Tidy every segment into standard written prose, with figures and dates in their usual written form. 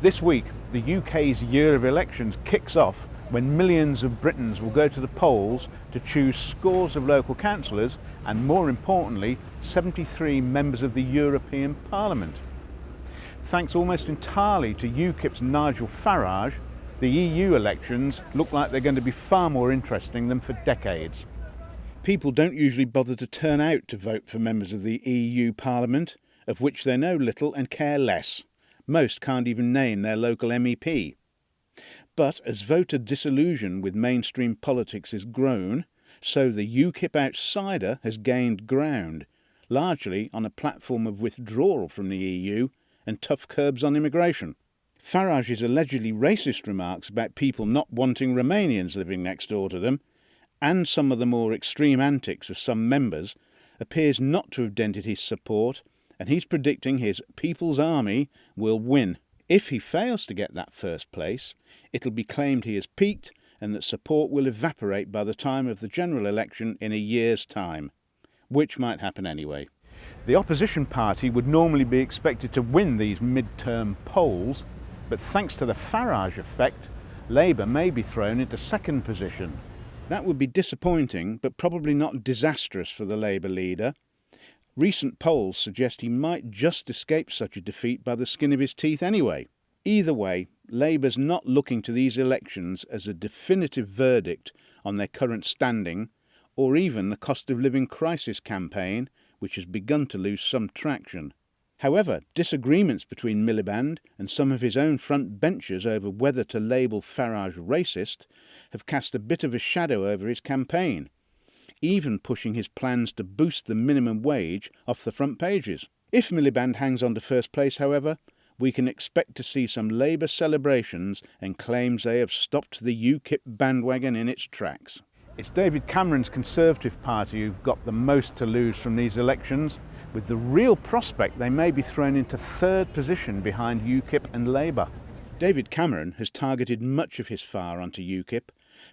This week, the UK's year of elections kicks off when millions of Britons will go to the polls to choose scores of local councillors and, more importantly, 73 members of the European Parliament. Thanks almost entirely to Ukip's Nigel Farage, the EU elections look like they're going to be far more interesting than for decades. People don't usually bother to turn out to vote for members of the EU Parliament, of which they know little and care less. Most can't even name their local MEP. But as voter disillusion with mainstream politics has grown, so the Ukip outsider has gained ground, largely on a platform of withdrawal from the EU and tough curbs on immigration. Farage's allegedly racist remarks about people not wanting Romanians living next door to them, and some of the more extreme antics of some members, appears not to have dented his support, and he's predicting his People's Army will win. If he fails to get that first place, it'll be claimed he has peaked and that support will evaporate by the time of the general election in a year's time, which might happen anyway. The opposition party would normally be expected to win these mid-term polls, but thanks to the Farage effect, Labour may be thrown into second position. That would be disappointing, but probably not disastrous for the Labour leader. Recent polls suggest he might just escape such a defeat by the skin of his teeth anyway. Either way, Labour's not looking to these elections as a definitive verdict on their current standing, or even the cost of living crisis campaign, which has begun to lose some traction. However, disagreements between Miliband and some of his own front benchers over whether to label Farage racist have cast a bit of a shadow over his campaign, even pushing his plans to boost the minimum wage off the front pages. If Miliband hangs on to first place, however, we can expect to see some Labour celebrations and claims they have stopped the UKIP bandwagon in its tracks. It's David Cameron's Conservative Party who've got the most to lose from these elections, with the real prospect they may be thrown into third position behind UKIP and Labour. David Cameron has targeted much of his fire onto UKIP,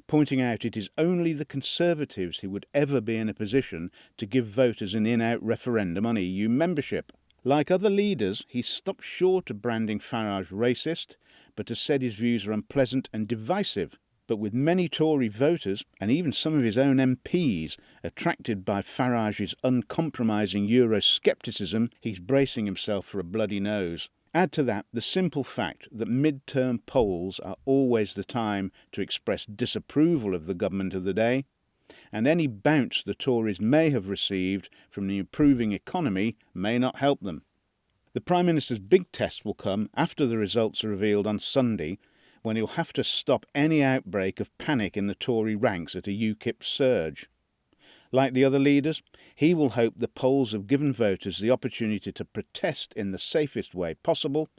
pointing out it is only the Conservatives who would ever be in a position to give voters an in-out referendum on EU membership. Like other leaders, he's stopped short of branding Farage racist, but has said his views are unpleasant and divisive. But with many Tory voters, and even some of his own MPs, attracted by Farage's uncompromising Euroscepticism, he's bracing himself for a bloody nose. Add to that the simple fact that mid-term polls are always the time to express disapproval of the government of the day, and any bounce the Tories may have received from the improving economy may not help them. The Prime Minister's big test will come after the results are revealed on Sunday, when he'll have to stop any outbreak of panic in the Tory ranks at a UKIP surge. Like the other leaders, he will hope the polls have given voters the opportunity to protest in the safest way possible,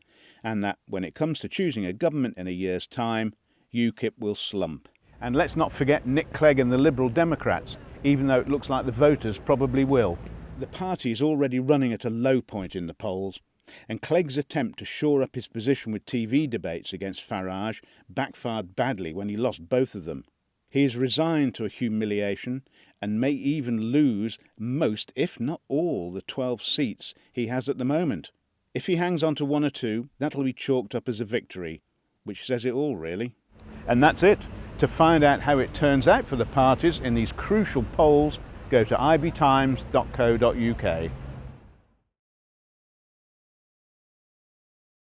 and that when it comes to choosing a government in a year's time, UKIP will slump. And let's not forget Nick Clegg and the Liberal Democrats, even though it looks like the voters probably will. The party is already running at a low point in the polls, and Clegg's attempt to shore up his position with TV debates against Farage backfired badly when he lost both of them. He is resigned to a humiliation and may even lose most, if not all, the 12 seats he has at the moment. If he hangs on to one or two, that'll be chalked up as a victory, which says it all, really. And that's it. To find out how it turns out for the parties in these crucial polls, go to ibtimes.co.uk.